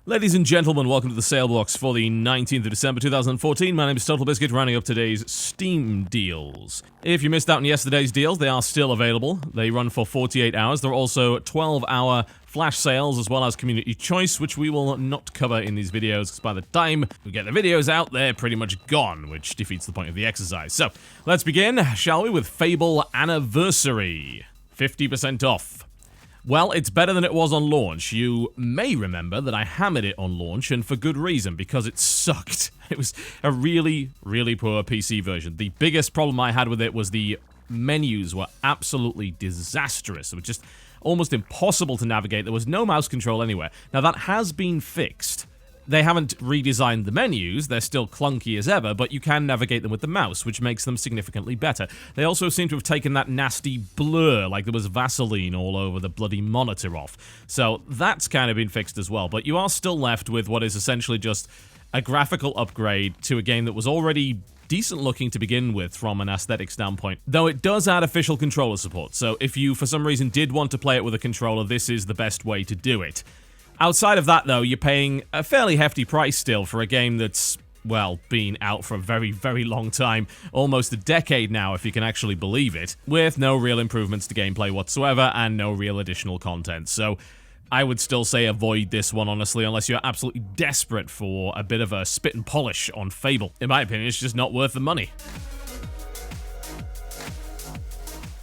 Ladies and gentlemen, welcome to the Salebox for the 19th of December 2014. My name is TotalBiscuit, rounding up today's Steam deals. If you missed out on yesterday's deals, they are still available. They run for 48 hours. There are also 12-hour flash sales as well as community choice, which we will not cover in these videos, because by the time we get the videos out, they're pretty much gone, which defeats the point of the exercise. So, let's begin, shall we, with Fable Anniversary. 50% off. Well, it's better than it was on launch. You may remember that I hammered it on launch, and for good reason, because it sucked. It was a really, really poor PC version. The biggest problem I had with it was the menus were absolutely disastrous. It was just almost impossible to navigate. There was no mouse control anywhere. Now, that has been fixed. They haven't redesigned the menus, they're still clunky as ever, but you can navigate them with the mouse, which makes them significantly better. They also seem to have taken that nasty blur, like there was Vaseline all over the bloody monitor off. So that's kind of been fixed as well, but you are still left with what is essentially just a graphical upgrade to a game that was already decent looking to begin with from an aesthetic standpoint, though it does add official controller support, so if you for some reason did want to play it with a controller, this is the best way to do it. Outside of that, though, you're paying a fairly hefty price still for a game that's, well, been out for a very, very long time, almost a decade now, if you can actually believe it, with no real improvements to gameplay whatsoever and no real additional content. So I would still say avoid this one, honestly, unless you're absolutely desperate for a bit of a spit and polish on Fable. In my opinion, it's just not worth the money.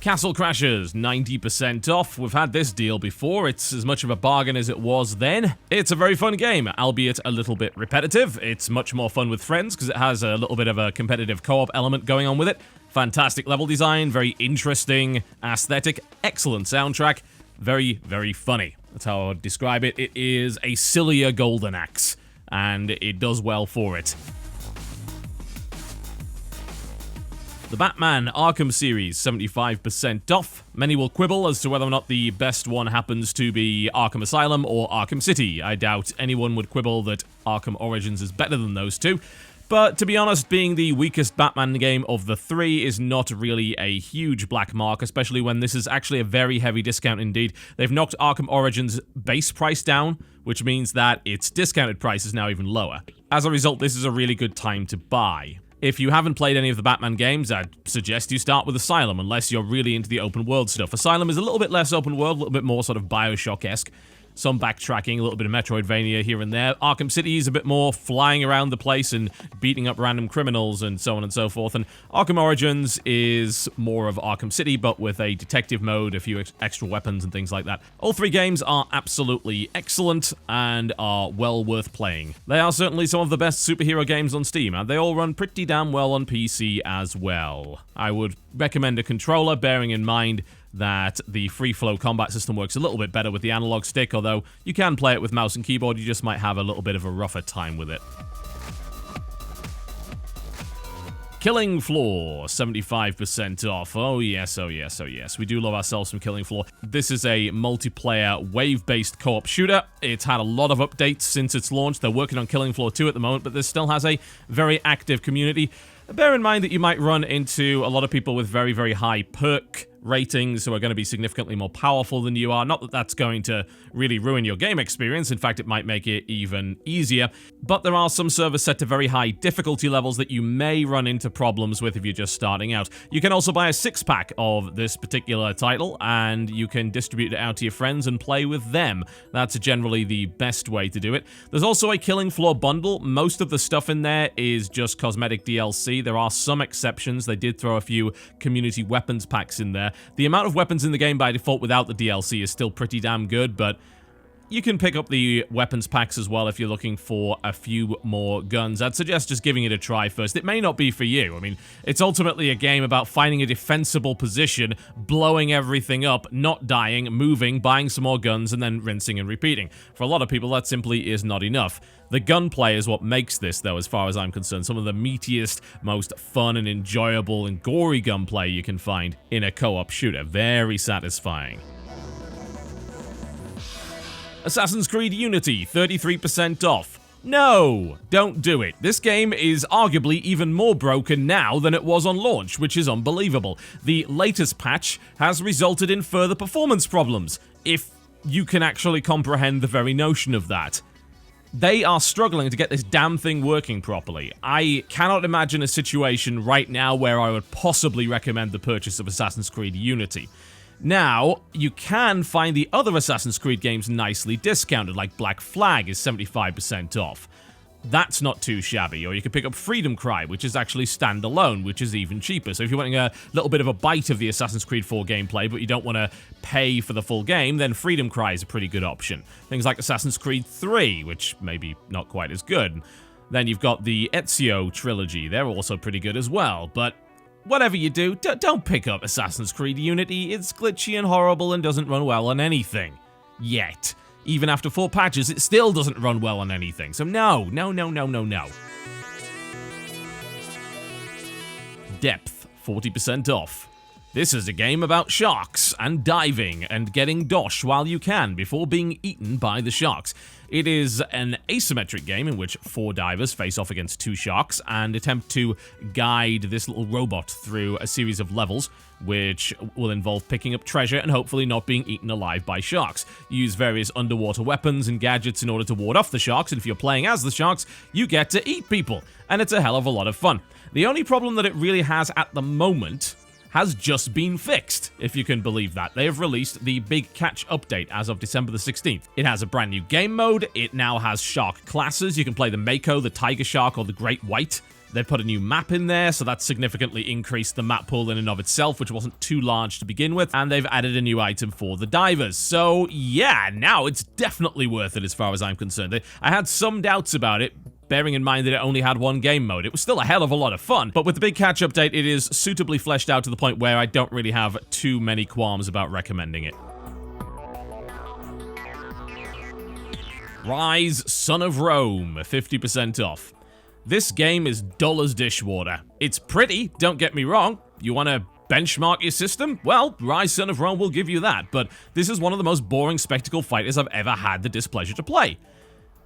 Castle Crashers, 90% off. We've had this deal before. It's as much of a bargain as it was then. It's a very fun game, albeit a little bit repetitive. It's much more fun with friends because it has a little bit of a competitive co-op element going on with it. Fantastic level design, very interesting aesthetic, excellent soundtrack, very, very funny. That's how I would describe it. It is a sillier Golden Axe, and it does well for it. The Batman Arkham series, 75% off. Many will quibble as to whether or not the best one happens to be Arkham Asylum or Arkham City. I doubt anyone would quibble that Arkham Origins is better than those two. But to be honest, being the weakest Batman game of the three is not really a huge black mark, especially when this is actually a very heavy discount indeed. They've knocked Arkham Origins' base price down, which means that its discounted price is now even lower. As a result, this is a really good time to buy. If you haven't played any of the Batman games, I'd suggest you start with Asylum, unless you're really into the open world stuff. Asylum is a little bit less open world, a little bit more sort of Bioshock-esque. Some backtracking, a little bit of Metroidvania here and there. Arkham City is a bit more flying around the place and beating up random criminals and so on and so forth. And Arkham Origins is more of Arkham City, but with a detective mode, a few extra weapons and things like that. All three games are absolutely excellent and are well worth playing. They are certainly some of the best superhero games on Steam, and they all run pretty damn well on PC as well. I would recommend a controller, bearing in mind that the free-flow combat system works a little bit better with the analog stick, although you can play it with mouse and keyboard, you just might have a little bit of a rougher time with it. Killing Floor, 75% off. Oh yes, oh yes, oh yes. We do love ourselves some Killing Floor. This is a multiplayer, wave-based co-op shooter. It's had a lot of updates since its launch. They're working on Killing Floor 2 at the moment, but this still has a very active community. Bear in mind that you might run into a lot of people with very, very high perk ratings who are going to be significantly more powerful than you are. Not that that's going to really ruin your game experience. In fact, it might make it even easier. But there are some servers set to very high difficulty levels that you may run into problems with if you're just starting out. You can also buy a 6-pack of this particular title, and you can distribute it out to your friends and play with them. That's generally the best way to do it. There's also a Killing Floor bundle. Most of the stuff in there is just cosmetic DLC. There are some exceptions. They did throw a few community weapons packs in there. The amount of weapons in the game by default without the DLC is still pretty damn good, but you can pick up the weapons packs as well if you're looking for a few more guns. I'd suggest just giving it a try first. It may not be for you. I mean, it's ultimately a game about finding a defensible position, blowing everything up, not dying, moving, buying some more guns, and then rinsing and repeating. For a lot of people, that simply is not enough. The gunplay is what makes this, though, as far as I'm concerned. Some of the meatiest, most fun and enjoyable and gory gunplay you can find in a co-op shooter. Very satisfying. Assassin's Creed Unity, 33% off. No, don't do it. This game is arguably even more broken now than it was on launch, which is unbelievable. The latest patch has resulted in further performance problems, if you can actually comprehend the very notion of that. They are struggling to get this damn thing working properly. I cannot imagine a situation right now where I would possibly recommend the purchase of Assassin's Creed Unity. Now, you can find the other Assassin's Creed games nicely discounted, like Black Flag is 75% off. That's not too shabby. Or you could pick up Freedom Cry, which is actually standalone, which is even cheaper. So if you're wanting a little bit of a bite of the Assassin's Creed 4 gameplay, but you don't want to pay for the full game, then Freedom Cry is a pretty good option. Things like Assassin's Creed 3, which maybe not quite as good. Then you've got the Ezio trilogy. They're also pretty good as well. But whatever you do, don't pick up Assassin's Creed Unity. It's glitchy and horrible and doesn't run well on anything. Yet. Even after 4 patches, it still doesn't run well on anything. So no. Depth, 40% off. This is a game about sharks and diving and getting dosh while you can before being eaten by the sharks. It is an asymmetric game in which 4 divers face off against 2 sharks and attempt to guide this little robot through a series of levels, which will involve picking up treasure and hopefully not being eaten alive by sharks. You use various underwater weapons and gadgets in order to ward off the sharks, and if you're playing as the sharks, you get to eat people, and it's a hell of a lot of fun. The only problem that it really has at the moment has just been fixed, if you can believe that. They have released the Big Catch update as of December the 16th. It has a brand new game mode, it now has shark classes, you can play the Mako, the Tiger Shark, or the Great White. They've put a new map in there, so that's significantly increased the map pool in and of itself, which wasn't too large to begin with, and they've added a new item for the divers. So yeah, now it's definitely worth it as far as I'm concerned. I had some doubts about it, bearing in mind that it only had 1 game mode. It was still a hell of a lot of fun, but with the Big Catch update, it is suitably fleshed out to the point where I don't really have too many qualms about recommending it. Ryse, Son of Rome, 50% off. This game is dull as dishwater. It's pretty, don't get me wrong. You want to benchmark your system? Well, Ryse, Son of Rome will give you that, but this is one of the most boring spectacle fighters I've ever had the displeasure to play.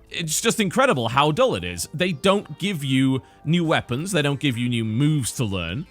It's just incredible how dull it is. They don't give you new weapons, they don't give you new moves to learn.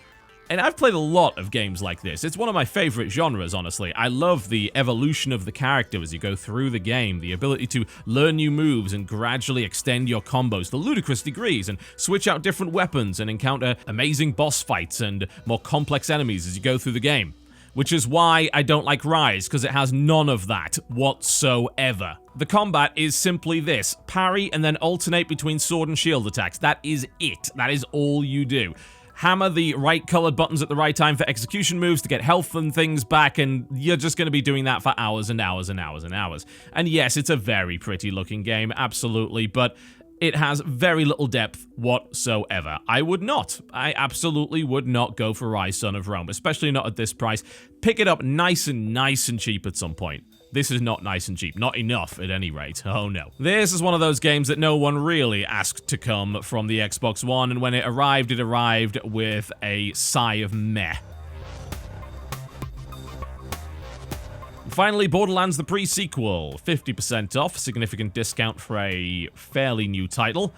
And I've played a lot of games like this. It's one of my favorite genres, honestly. I love the evolution of the character as you go through the game, the ability to learn new moves and gradually extend your combos to ludicrous degrees and switch out different weapons and encounter amazing boss fights and more complex enemies as you go through the game. Which is why I don't like Ryse, because it has none of that whatsoever. The combat is simply this: parry and then alternate between sword and shield attacks. That is it. That is all you do. Hammer the right colored buttons at the right time for execution moves to get health and things back, and you're just going to be doing that for hours and hours and hours and hours. And yes, it's a very pretty looking game, absolutely, but it has very little depth whatsoever. I absolutely would not go for Ryse, Son of Rome, especially not at this price. Pick it up nice and cheap at some point. This is not nice and cheap. Not enough, at any rate. Oh no. This is one of those games that no one really asked to come from the Xbox One, and when it arrived with a sigh of meh. Finally, Borderlands the pre-sequel, 50% off, significant discount for a fairly new title,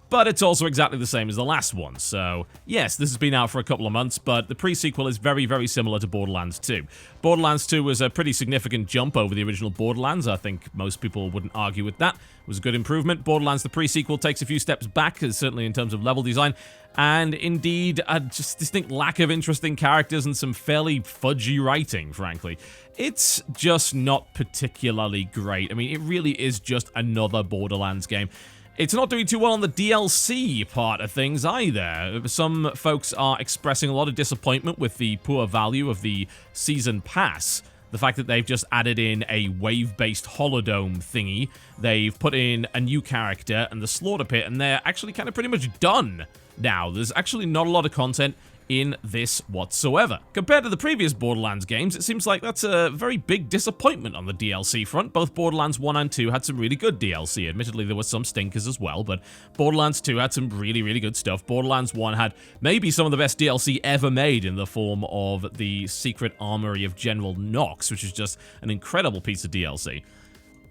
but it's also exactly the same as the last one, so yes, this has been out for a couple of months, but the pre-sequel is very, very similar to Borderlands 2. Borderlands 2 was a pretty significant jump over the original Borderlands. I think most people wouldn't argue with that. It was a good improvement. Borderlands the pre-sequel takes a few steps back, certainly in terms of level design, and indeed a just distinct lack of interesting characters and some fairly fudgy writing, frankly. It's just not particularly great. I mean, it really is just another Borderlands game. It's not doing too well on the DLC part of things either. Some folks are expressing a lot of disappointment with the poor value of the Season Pass. The fact that they've just added in a wave-based holodome thingy, they've put in a new character and the Slaughter Pit, and they're actually kind of pretty much done now. There's actually not a lot of content in this whatsoever. Compared to the previous Borderlands games, it seems like that's a very big disappointment on the DLC front. Both Borderlands 1 and 2 had some really good DLC. Admittedly, there were some stinkers as well, but Borderlands 2 had some really, really good stuff. Borderlands 1 had maybe some of the best DLC ever made in the form of the Secret Armory of General Knox, which is just an incredible piece of DLC.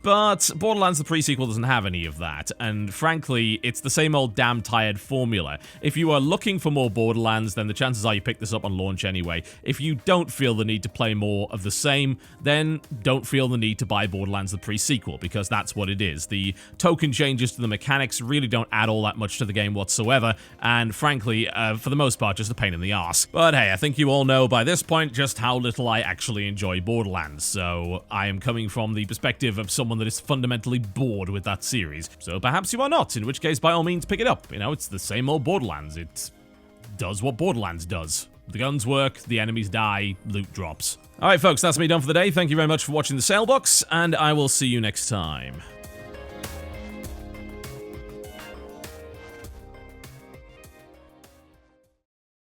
But Borderlands the pre-sequel doesn't have any of that, and frankly, it's the same old damn tired formula. If you are looking for more Borderlands, then the chances are you pick this up on launch anyway. If you don't feel the need to play more of the same, then don't feel the need to buy Borderlands the pre-sequel, because that's what it is. The token changes to the mechanics really don't add all that much to the game whatsoever, and frankly, for the most part, just a pain in the arse. But hey, I think you all know by this point just how little I actually enjoy Borderlands, so I am coming from the perspective of someone that is fundamentally bored with that series. So perhaps you are not, in which case by all means pick it up. You know, it's the same old Borderlands. It does what Borderlands does. The guns work, the enemies die, loot drops. Alright folks, that's me done for the day. Thank you very much for watching the Salebox, and I will see you next time.